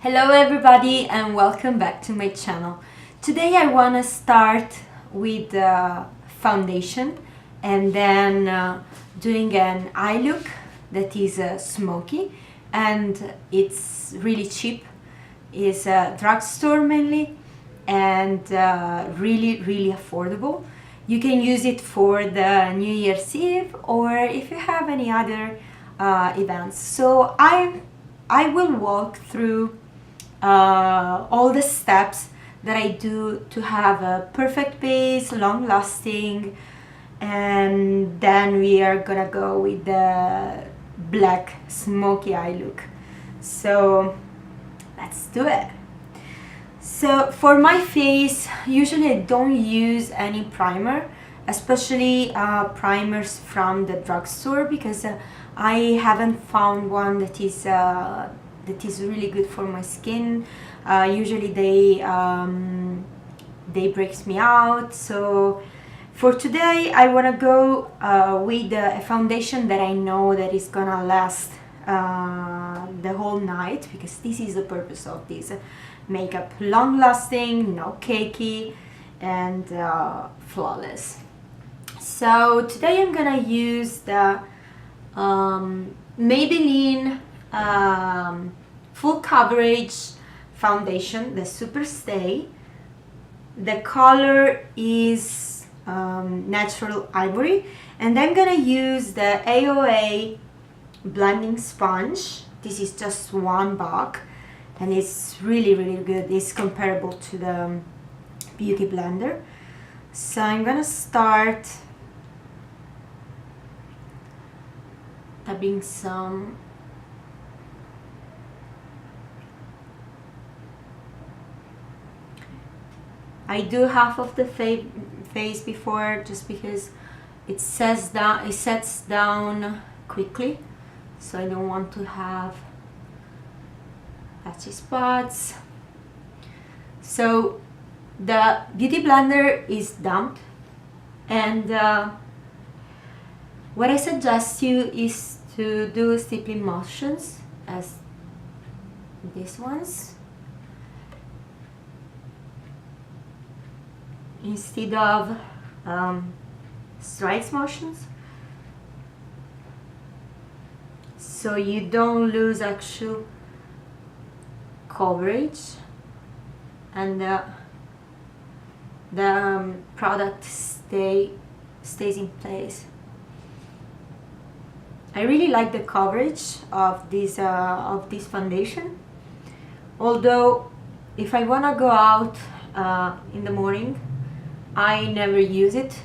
Hello everybody and welcome back to my channel. Today I want to start with foundation and then doing an eye look that is smoky, and it's really cheap. It's a drugstore mainly, and really affordable. You can use it for the New Year's Eve or if you have any other events. So I will walk through all the steps that I do to have a perfect base, long lasting, and then we are gonna go with the black smoky eye look. So let's do it. So for my face, usually I don't use any primer, especially primers from the drugstore, because I haven't found one that is really good for my skin. Usually they breaks me out. So for today I want to go with a foundation that I know that is gonna last the whole night, because this is the purpose of this makeup: long lasting, no cakey, and flawless. So today I'm gonna use the Maybelline full coverage foundation, the Super Stay. The color is natural ivory, and I'm gonna use the AOA blending sponge. This is just one buck and it's really good. It's comparable to the beauty blender. So I'm gonna start dabbing some I do half of the face before, just because it sets down quickly, so I don't want to have patchy spots. So the beauty blender is dumped, and what I suggest you is to do stippling motions as these ones, instead of strikes motions, so you don't lose actual coverage and the product stays in place. I really like the coverage of this foundation, although if I want to go out in the morning, I never use it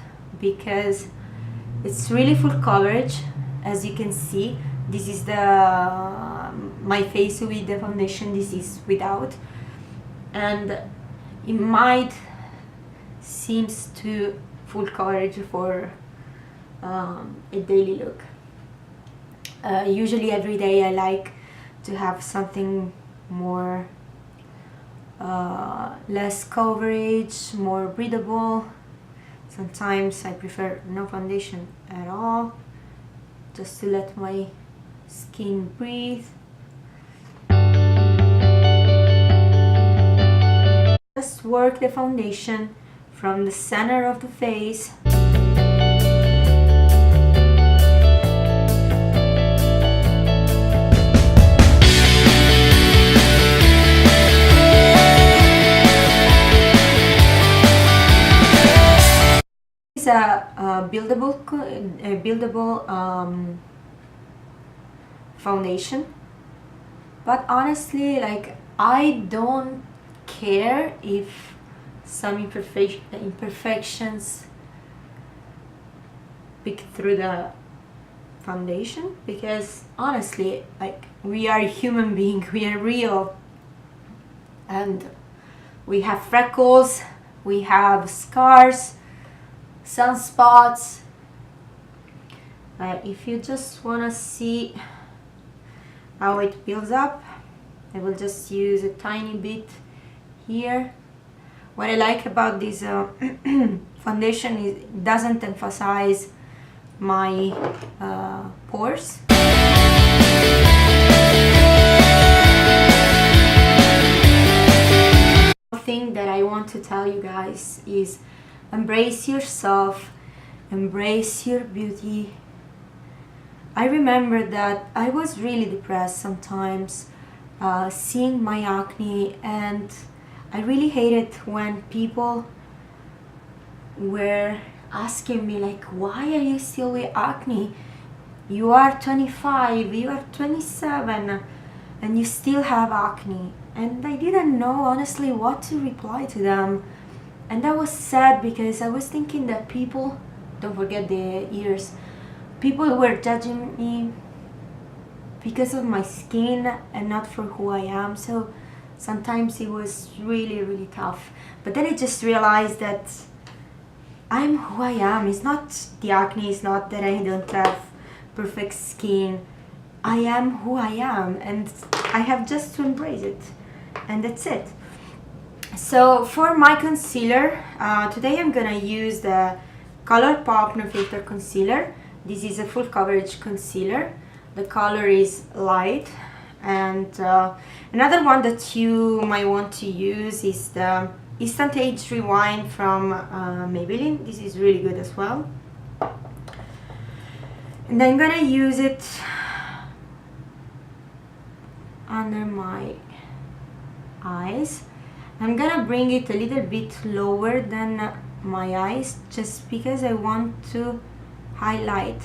because it's really full coverage. As you can see, this is my face with the foundation, this is without, and it might seems too full coverage for a daily look. Usually every day I like to have something more less coverage, more breathable. Sometimes I prefer no foundation at all, just to let my skin breathe. Just work the foundation from the center of the face. It's a buildable foundation, but honestly, like, I don't care if some imperfections peek through the foundation, because honestly, like, we are human beings, we are real, and we have freckles, we have scars, sunspots. If you just want to see how it builds up, I will just use a tiny bit here. What I like about this foundation is it doesn't emphasize my pores. that I want to tell you guys is embrace yourself, embrace your beauty. I remember that I was really depressed sometimes, seeing my acne, and I really hated when people were asking me like, why are you still with acne? You are 25, you are 27, and you still have acne. And I didn't know honestly what to reply to them. And that was sad because I was thinking that people, don't forget the ears, people were judging me because of my skin and not for who I am. So sometimes it was really, really tough. But then I just realized that I'm who I am. It's not the acne, it's not that I don't have perfect skin. I am who I am, and I have just to embrace it. And that's it. So for my concealer, today I'm gonna use the ColourPop No Filter Concealer. This is a full coverage concealer. The color is light. And another one that you might want to use is the Instant Age Rewind from Maybelline. This is really good as well. And I'm gonna use it under my eyes. I'm gonna bring it a little bit lower than my eyes just because I want to highlight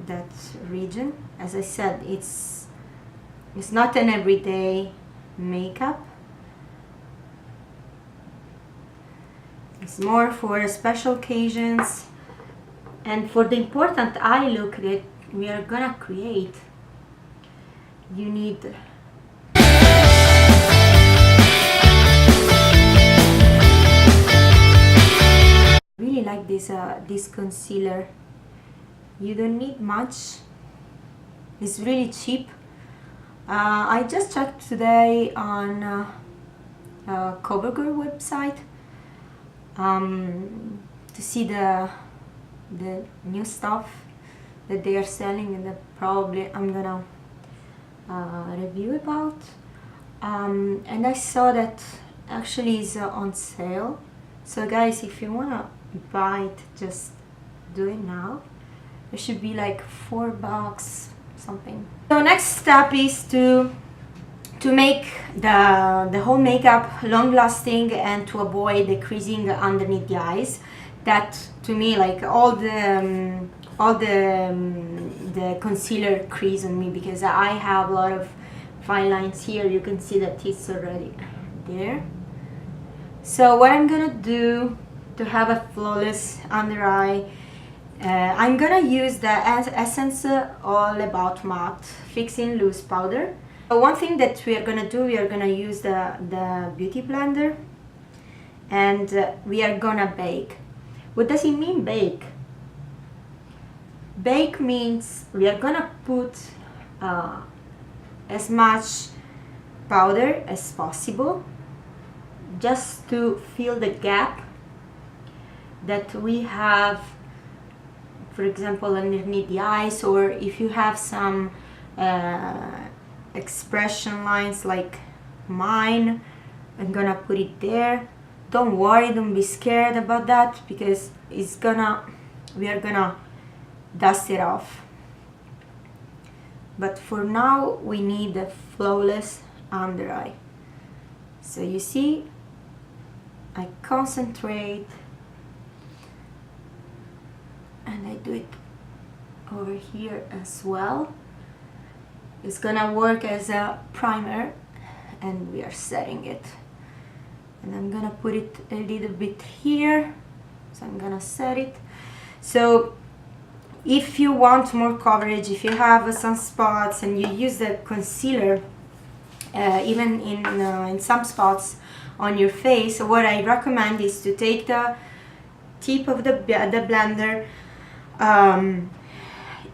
that region. As I said, it's not an everyday makeup. It's more for special occasions and for the important eye look that we are gonna create. You need really like this concealer. You don't need much. It's really cheap. I just checked today on CoverGirl website to see the new stuff that they are selling, and that probably I'm gonna review about. And I saw that actually is on sale. So guys, if you wanna buy it, just do it now. It should be like $4 something. So next step is to make the whole makeup long lasting and to avoid the creasing underneath the eyes. That to me, like all the concealer crease on me because I have a lot of fine lines here. You can see that it's already there. So what I'm gonna do to have a flawless under eye, I'm gonna use the Essence All About Matte Fixing Loose Powder. So one thing that we are gonna do, we are gonna use the Beauty Blender, and we are gonna bake. What does it mean, bake? Bake means we are gonna put as much powder as possible just to fill the gap that we have, for example, underneath the eyes, or if you have some expression lines like mine, I'm gonna put it there. Don't worry, don't be scared about that because we are gonna dust it off. But for now we need a flawless under eye. So you see, I concentrate and I do it over here as well. It's gonna work as a primer, and we are setting it. And I'm gonna put it a little bit here, so I'm gonna set it. So if you want more coverage, if you have some spots and you use the concealer even in some spots on your face, what I recommend is to take the tip of the blender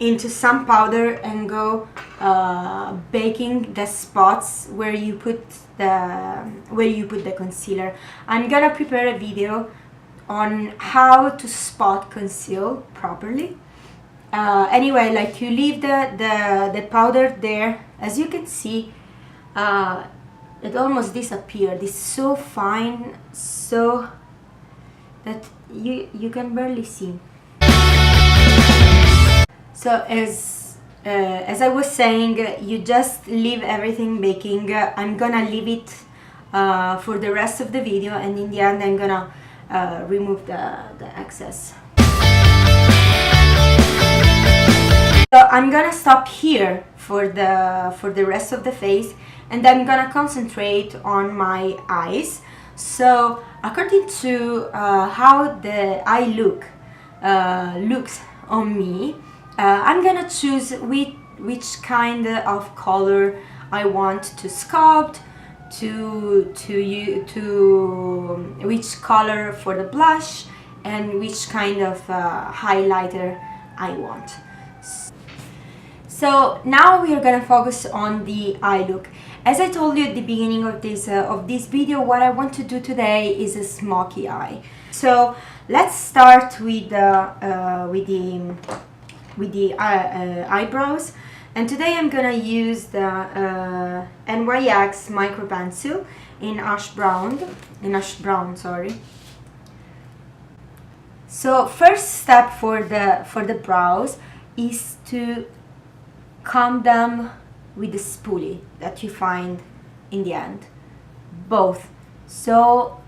into some powder and go baking the spots where you put the concealer. I'm gonna prepare a video on how to spot conceal properly. Anyway, like you leave the powder there. As you can see, that almost disappeared. It's so fine, so that you can barely see. So as I was saying, you just leave everything baking. I'm gonna leave it for the rest of the video, and in the end I'm gonna remove the excess. So I'm gonna stop here for the rest of the face, and I'm gonna concentrate on my eyes. So according to how the eye looks on me, I'm gonna choose which kind of color I want to sculpt, to which color for the blush, and which kind of highlighter I want. So now we are gonna focus on the eye look. As I told you at the beginning of this video, what I want to do today is a smoky eye. So let's start with the eyebrows, and today I'm gonna use the NYX micro pencil in ash brown, sorry. So first step for the brows is to comb them with the spoolie that you find in the end, both, so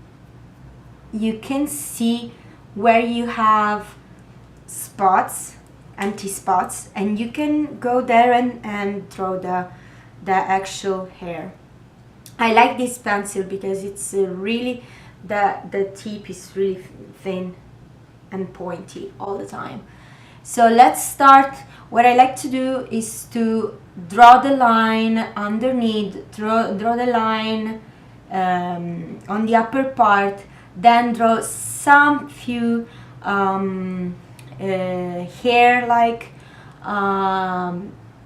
you can see where you have spots, empty spots, and you can go there and draw the actual hair. I like this pencil because it's really, the tip is really thin and pointy all the time. So let's start. What I like to do is to draw the line underneath, draw the line on the upper part, then draw some few hair like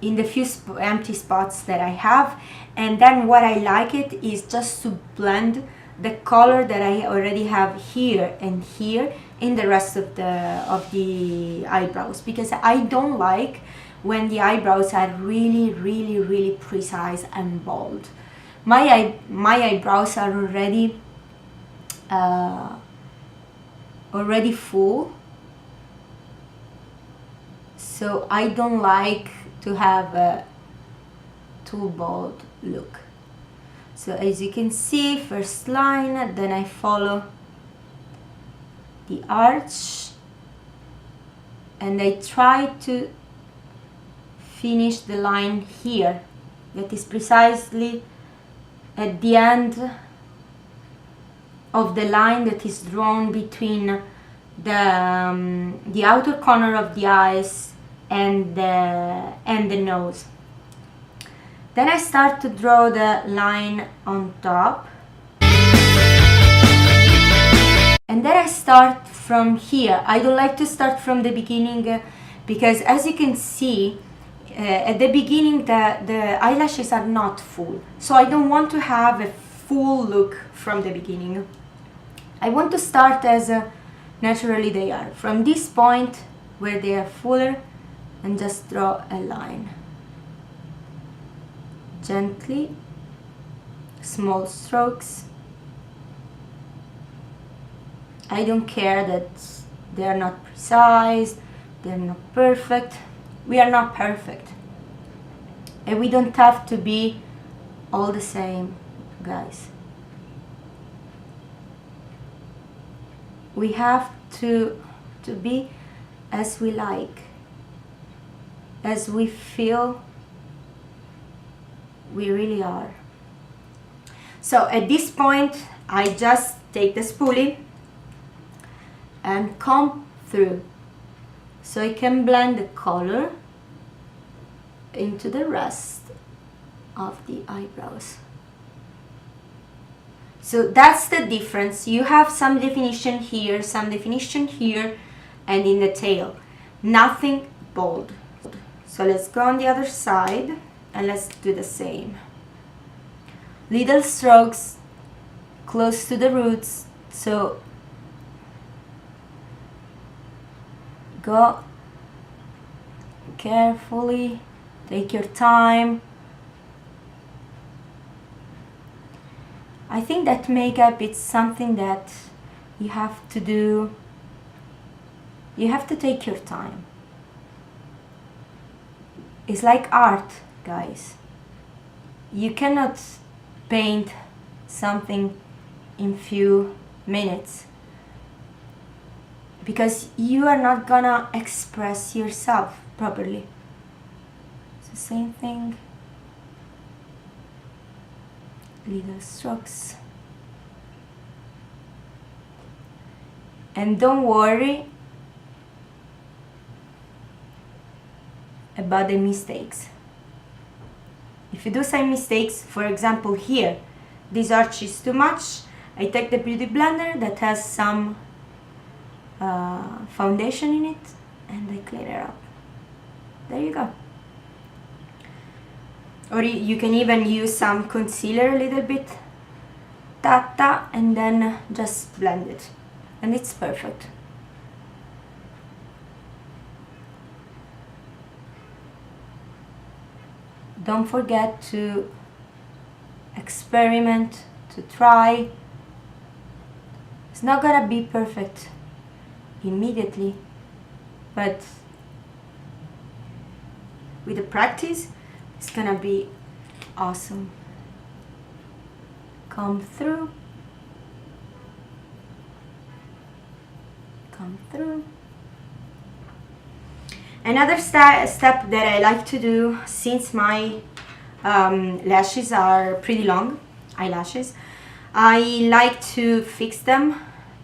in the few empty spots that I have, and then what I like it is just to blend the color that I already have here and here in the rest of the eyebrows, because I don't like when the eyebrows are really precise and bold. My eyebrows are already full, so I don't like to have a too bold look. So as you can see, first line, then I follow the arch, and I try to finish the line here, that is precisely at the end of the line that is drawn between the outer corner of the eyes and the nose. Then I start to draw the line on top, and then I start from here. I don't like to start from the beginning because, as you can see, at the beginning the eyelashes are not full, so I don't want to have a full look from the beginning. I want to start as naturally they are, from this point where they are fuller, and just draw a line. Gently, small strokes. I don't care that they are not precise, they are not perfect. We are not perfect, and we don't have to be all the same, guys. We have to be as we like, as we feel we really are. So at this point I just take the spoolie and comb through, so I can blend the color into the rest of the eyebrows. So that's the difference. You have some definition here, some definition here, and in the tail, nothing bold. So let's go on the other side and let's do the same. Little strokes close to the roots, so go carefully, take your time. I think that makeup is something that you have to do. You have to take your time. It's like art, guys. You cannot paint something in few minutes because you are not gonna express yourself properly. It's the same thing. Little strokes. And don't worry about the mistakes. If you do some mistakes, for example here, this arch is too much, I take the beauty blender that has some foundation in it and I clean it up. There you go. Or you can even use some concealer a little bit, ta-ta, and then just blend it. And it's perfect. Don't forget to experiment, to try. It's not gonna be perfect immediately, but with the practice, it's gonna be awesome. Come through. Come through. Another step that I like to do, since my lashes are pretty long, eyelashes, I like to fix them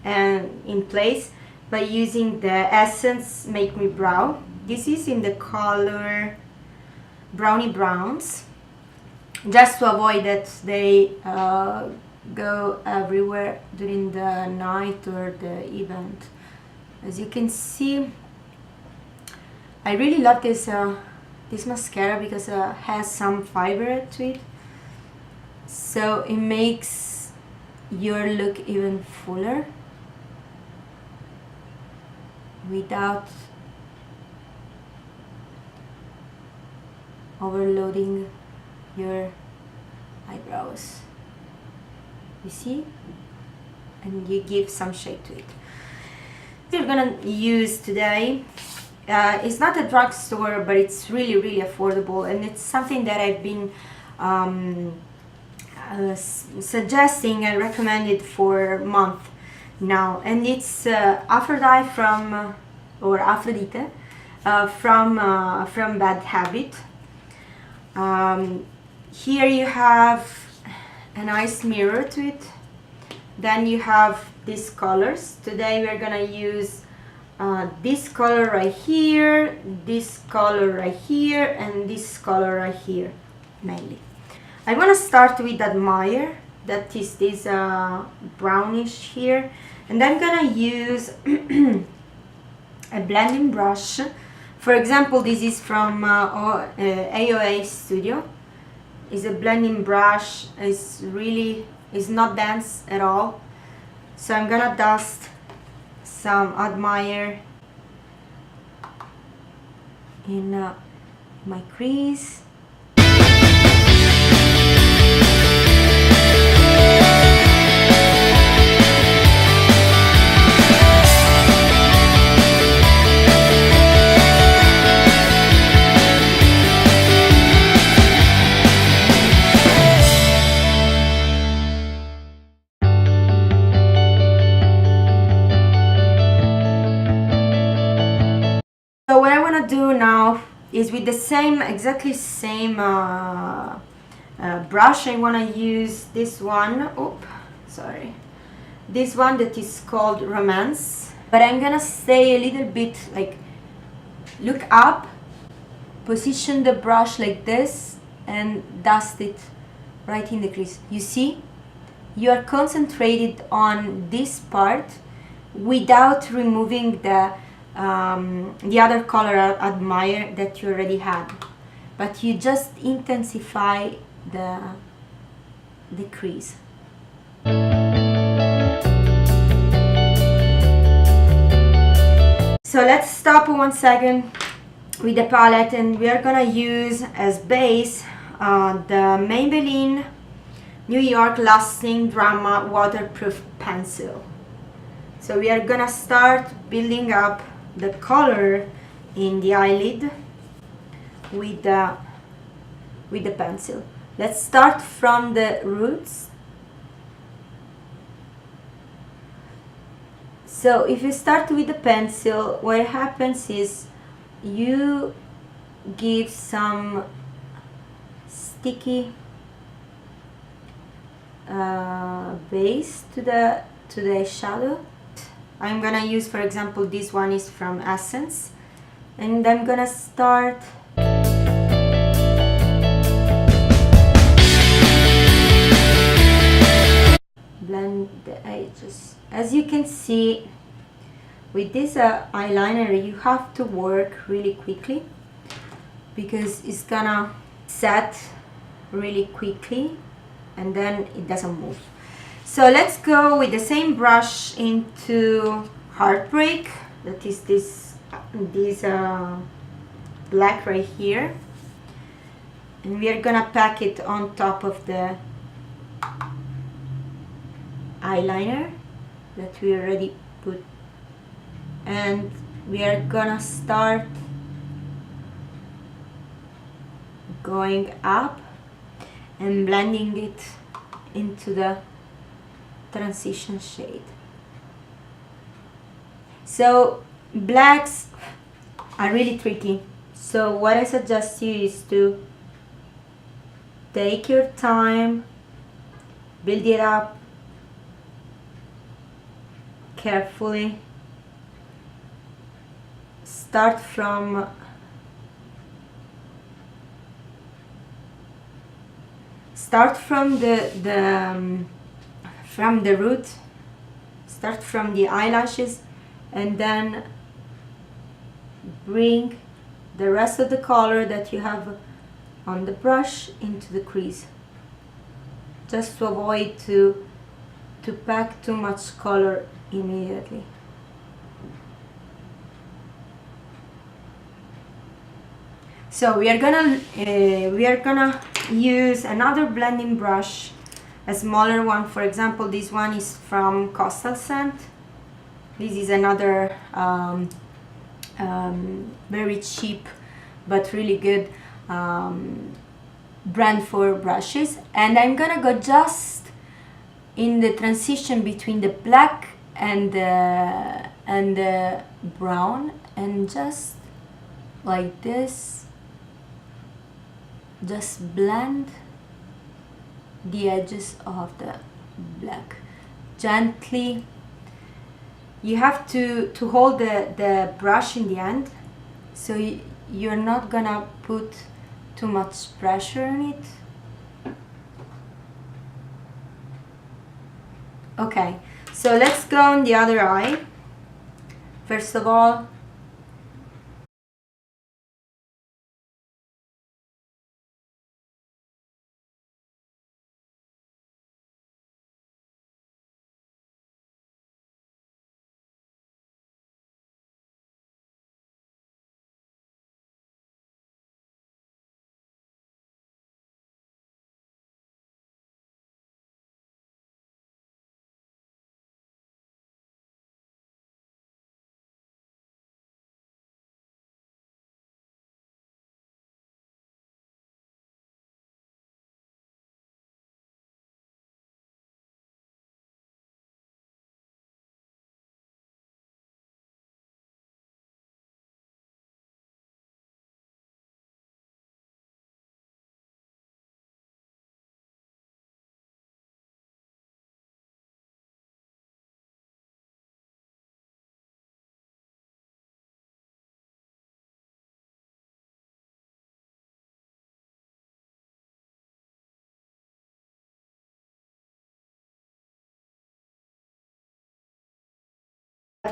in place by using the Essence Make Me Brow. This is in the color Brownie Browns, just to avoid that they go everywhere during the night or the event. As you can see, I really love this this mascara because it has some fiber to it, so it makes your look even fuller without overloading your eyebrows. You see? And you give some shape to it. We're gonna use today, it's not a drugstore, but it's really affordable, and it's something that I've been suggesting and recommended for a month now, and it's Aphrodite from Aphrodite from Bad Habit. Here you have a nice mirror to it. Then you have these colors. Today we're gonna use this color right here, this color right here, and this color right here mainly. I want to start with Admire, that is this brownish here, and I'm gonna use a blending brush. For example, this is from AOA Studio. It's a blending brush. It's not dense at all. So I'm gonna dust some Admire in my crease. So what I want to do now is with the exactly same brush, I want to use this one. This one that is called Romance. But I'm gonna stay a little bit like, look up, position the brush like this, and dust it right in the crease. You see? You are concentrated on this part without removing the other color Admire that you already had, but you just intensify the crease. So let's stop 1 second with the palette, and we are gonna use as base the Maybelline New York Lasting Drama Waterproof Pencil. So we are gonna start building up the color in the eyelid with the pencil. Let's start from the roots. So if you start with the pencil, what happens is you give some sticky base to the shadow. I'm gonna use, for example, this one is from Essence, and I'm gonna start blend the edges. As you can see, with this eyeliner you have to work really quickly because it's gonna set really quickly and then it doesn't move. So let's go with the same brush into Heartbreak, that is this black right here, and we are gonna pack it on top of the eyeliner that we already put, and we are gonna start going up and blending it into the transition shade. So blacks are really tricky, so what I suggest you is to take your time, build it up carefully, start from the root, start from the eyelashes, and then bring the rest of the color that you have on the brush into the crease, just to avoid to pack too much color immediately. So we are gonna use another blending brush, a smaller one. For example, this one is from Coastal Scent. This is another very cheap but really good brand for brushes, and I'm gonna go just in the transition between the black and the brown, and just like this, just blend the edges of the black gently. You have to hold the brush in the end, so you're not gonna put too much pressure on it. Okay, so let's go on the other eye. First of all,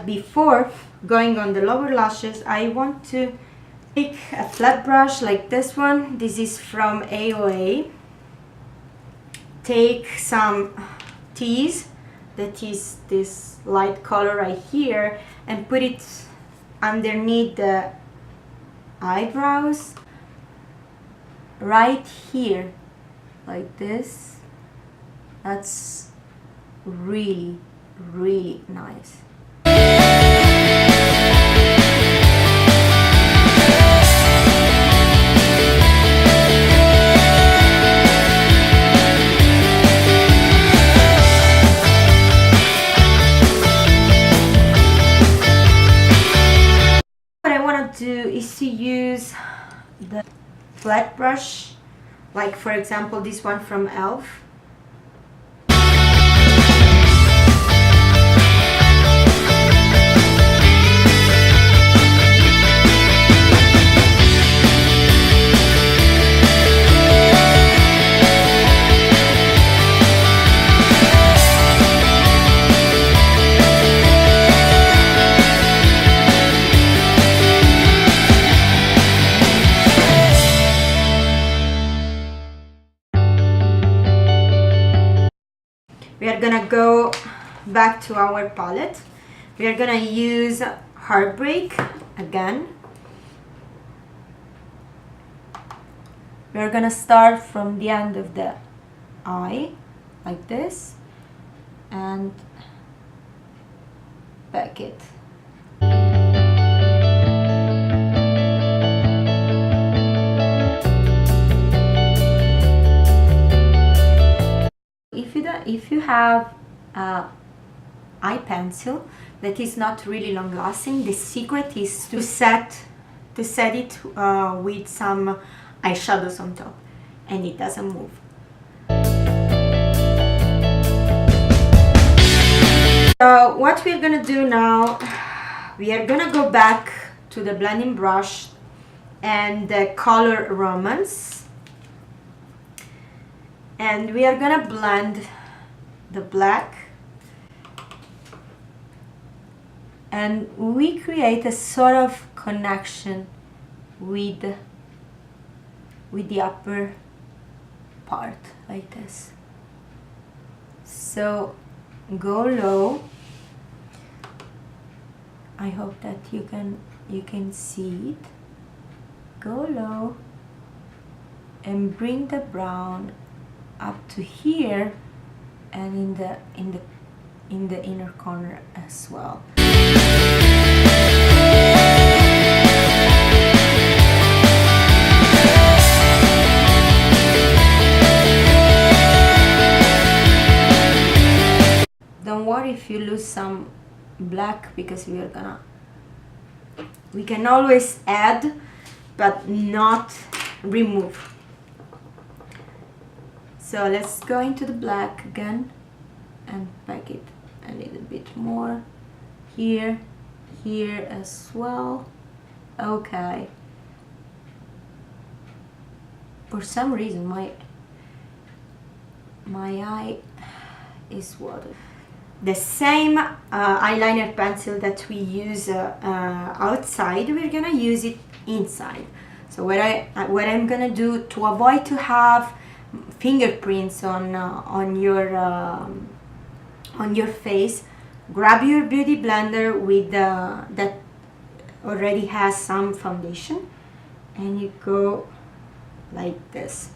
before going on the lower lashes, I want to take a flat brush like this one. This is from AOA. Take some tease, that is this light color right here, and put it underneath the eyebrows right here, like this. That's really, really nice. What I want to do is to use the flat brush, like for example this one from Elf. We are gonna go back to our palette. We are gonna use Heartbreak again. We are gonna start from the end of the eye, like this, and back it. If you have eye pencil that is not really long lasting, the secret is to set it with some eyeshadows on top, and it doesn't move. So what we're gonna do now, we are gonna go back to the blending brush and the color Romance, and we are gonna blend the black, and we create a sort of connection with the upper part, like this. So go low. I hope that you can see it. Go low and bring the brown up to here, and in the inner corner as well. Don't worry if you lose some black, because we can always add but not remove. So let's go into the black again and pack it a little bit more here as well. Okay. For some reason my eye is watered. The same eyeliner pencil that we use outside, we're gonna use it inside. So what I'm gonna do to avoid to have fingerprints on your face, grab your beauty blender with that already has some foundation, and you go like this.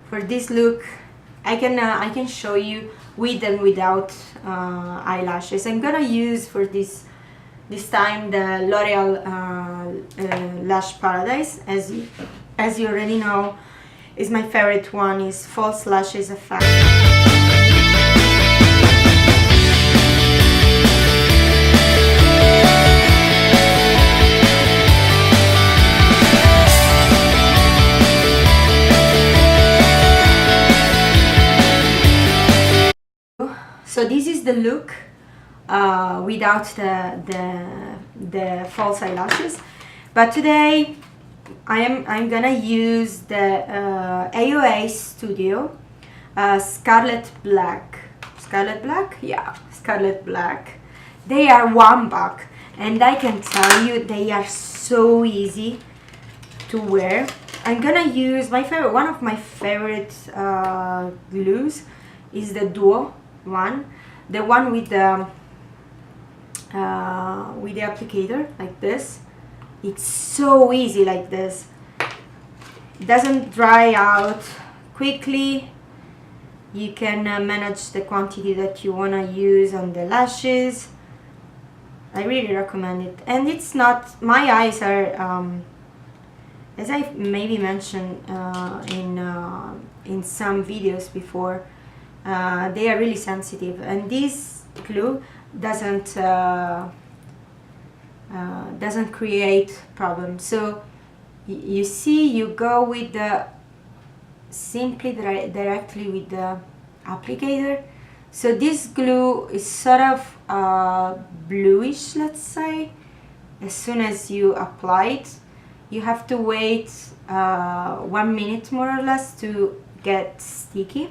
For this look, I can show you with and without eyelashes. I'm gonna use for this time the L'Oreal Lash Paradise. As you already know, is my favorite one. Is False Lashes Effect. So this is the look without the false eyelashes. But today I'm gonna use the AOA Studio Scarlet Black. Scarlet Black? Yeah, Scarlet Black. They are $1, and I can tell you they are so easy to wear. I'm gonna use one of my favorite glues is the Duo one. the one with the applicator, like this. It's so easy like this. It doesn't dry out quickly. You can manage the quantity that you want to use on the lashes. I really recommend it. And it's not, my eyes are as I maybe mentioned in some videos before, they are really sensitive, and this glue doesn't create problems. So you see, you go with the simply directly with the applicator. So this glue is sort of bluish, let's say. As soon as you apply it, you have to wait 1 minute more or less to get sticky.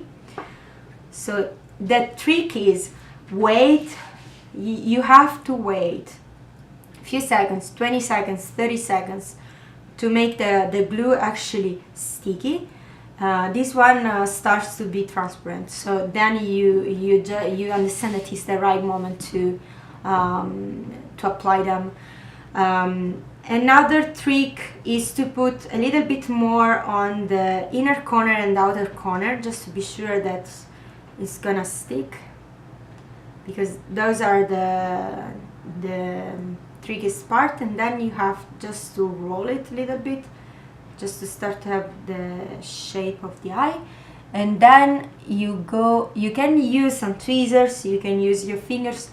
So the trick is wait. You have to wait a few seconds, 20 seconds, 30 seconds to make the glue actually sticky. This one starts to be transparent, so then you understand that it's the right moment to apply them. Another trick is to put a little bit more on the inner corner and outer corner, just to be sure that it's gonna stick, because those are the trickiest part. And then you have just to roll it a little bit, just to start to have the shape of the eye. And then you can use some tweezers, you can use your fingers.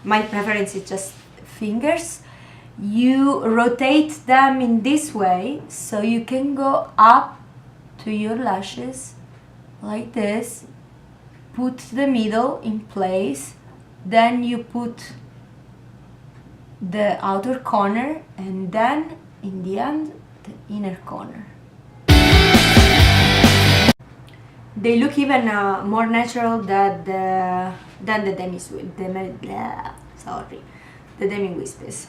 My preference is just fingers. You rotate them in this way, so you can go up to your lashes like this, put the middle in place, then you put the outer corner, and then in the end the inner corner. They look even more natural than the demi wispes.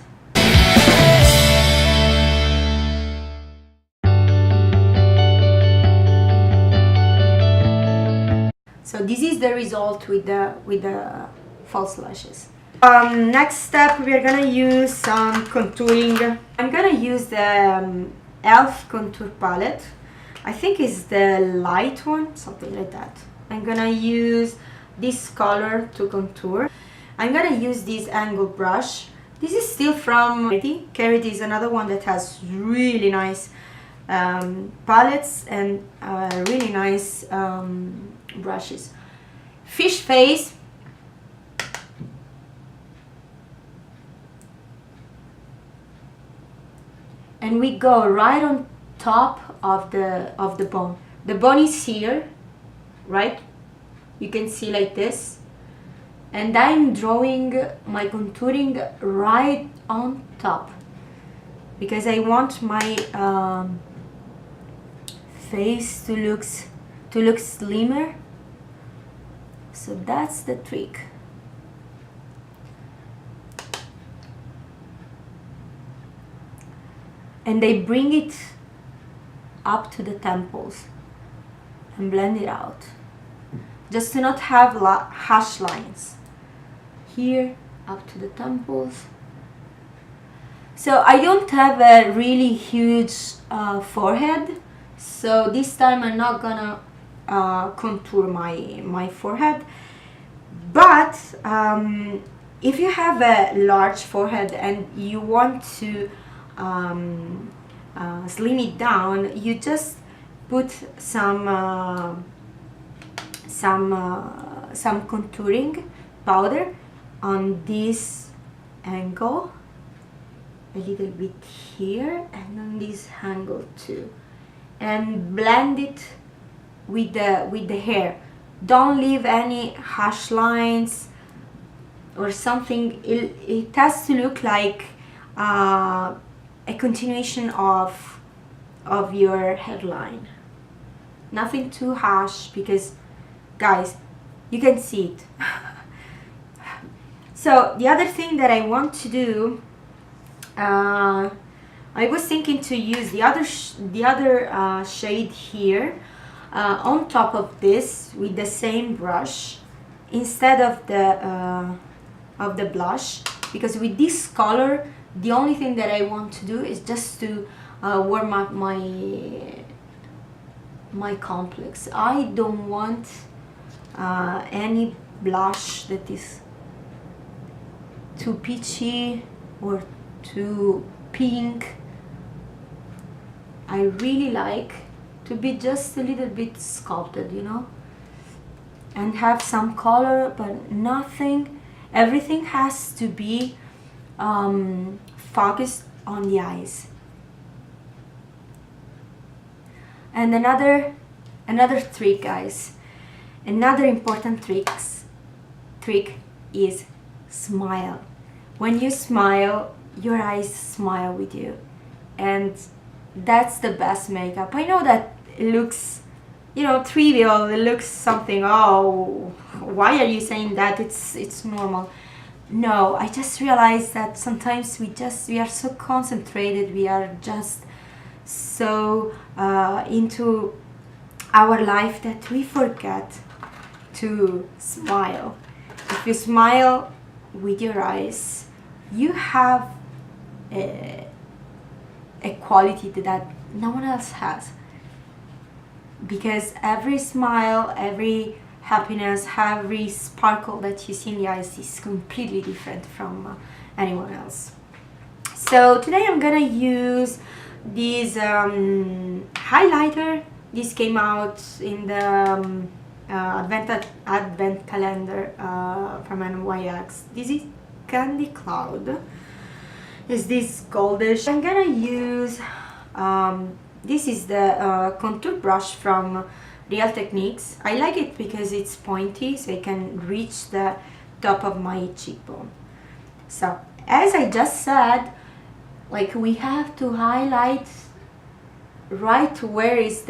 So this is the result with the false lashes. Next step, we are gonna use some contouring. I'm gonna use the e.l.f. contour palette. I think it's the light one, something like that. I'm gonna use this color to contour. I'm gonna use this angle brush. This is still from Carity. Carity is another one that has really nice palettes and really nice brushes. Fish face. And we go right on top of the bone. The bone is here, right? You can see like this. And I'm drawing my contouring right on top, because I want my face to look slimmer. So that's the trick. And I bring it up to the temples and blend it out, just to not have harsh lines. Here, up to the temples. So I don't have a really huge forehead, so this time I'm not gonna contour my forehead. But if you have a large forehead and you want to slim it down, you just put some contouring powder on this angle, a little bit here, and on this angle too, and blend it with the hair. Don't leave any harsh lines or something. It has to look like a continuation of your hairline. Nothing too harsh, because guys, you can see it. So the other thing that I want to do, I was thinking to use the other shade here on top of this with the same brush, instead of the blush, because with this color the only thing that I want to do is just to warm up my complex. I don't want any blush that is too peachy or too pink. I really like to be just a little bit sculpted, you know, and have some color, but nothing, everything has to be focused on the eyes. And another trick, guys, another important trick is smile. When you smile, your eyes smile with you, and that's the best makeup. I know that it looks, you know, trivial, it looks something, oh, why are you saying that, it's normal. No, I just realized that sometimes we are so concentrated, we are just so into our life that we forget to smile. If you smile with your eyes, you have a quality that no one else has, because every smile, every happiness, every sparkle that you see in the eyes is completely different from anyone else. So today I'm gonna use this highlighter. This came out in the advent calendar from NYX. This is Candy Cloud. Is this goldish? I'm gonna use this is the contour brush from Real Techniques. I like it because it's pointy, so I can reach the top of my cheekbone. So as I just said, like, we have to highlight right where is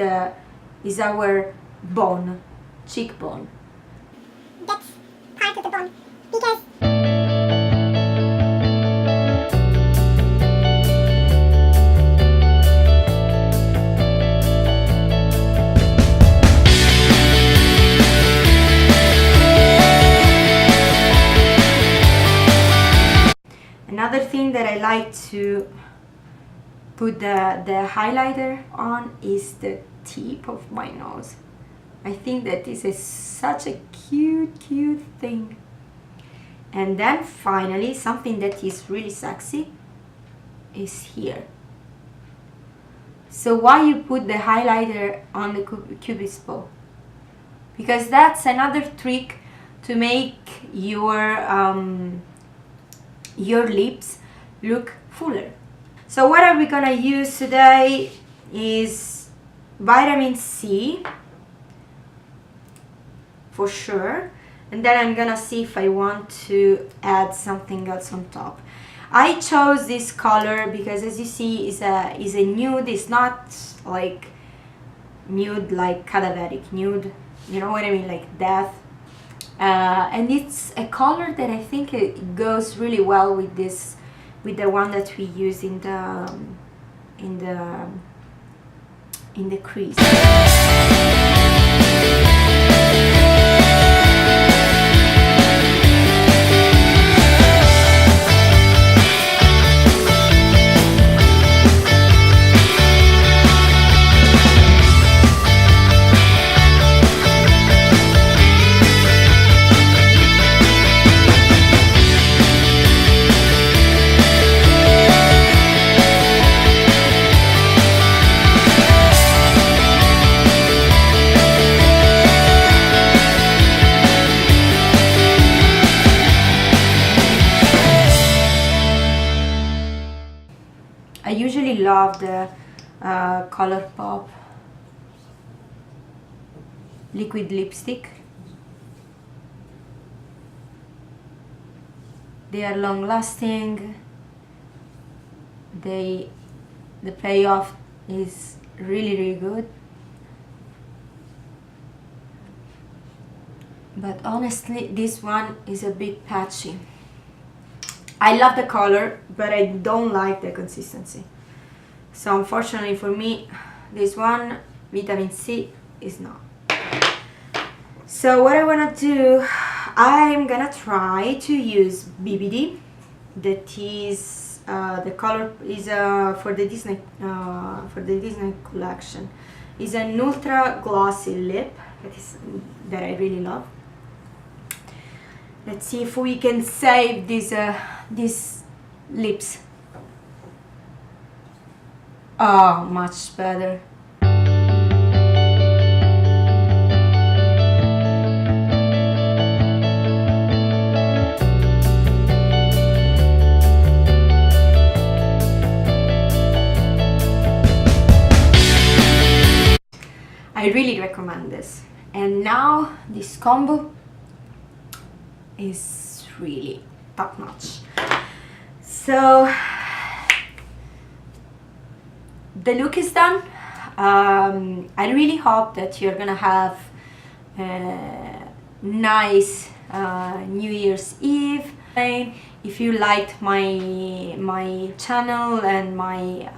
our bone, cheekbone. That's part of the bone, because another thing that I like to put the highlighter on is the tip of my nose. I think that this is such a cute thing. And then finally, something that is really sexy is here. So why you put the highlighter on the cupid's bow? Because that's another trick to make your lips look fuller. So what are we gonna use today is vitamin C for sure, and then I'm gonna see if I want to add something else on top. I chose this color because, as you see, is a nude. It's not like nude like cadaveric nude, you know what I mean, like death. And it's a color that I think it goes really well with this, with the one that we use in the crease. I usually love the ColourPop liquid lipstick. They are long lasting. The payoff is really good. But honestly, this one is a bit patchy. I love the color, but I don't like the consistency. So unfortunately for me, this one, vitamin C, is not. So what I wanna do, I'm gonna try to use BBD. That is the color is for the Disney collection. Is an ultra glossy lip that I really love. Let's see if we can save these lips. Oh, much better. I really recommend this. And now this combo is really top notch. So the look is done. I really hope that you're gonna have a nice New Year's Eve. If you liked my channel and my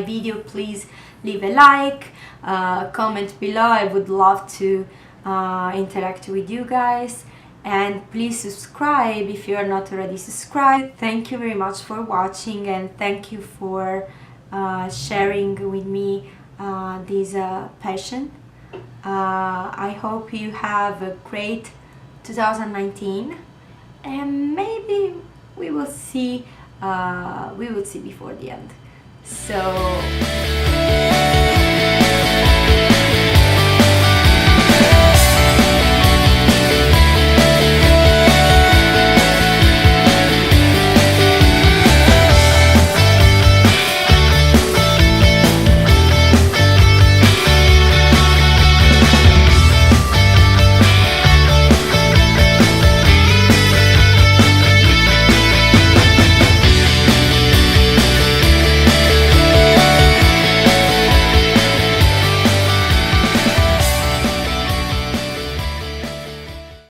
video, please leave a like, comment below. I would love to interact with you guys, and please subscribe if you are not already subscribed. Thank you very much for watching, and thank you for sharing with me this passion. I hope you have a great 2019, and maybe we will see before the end. So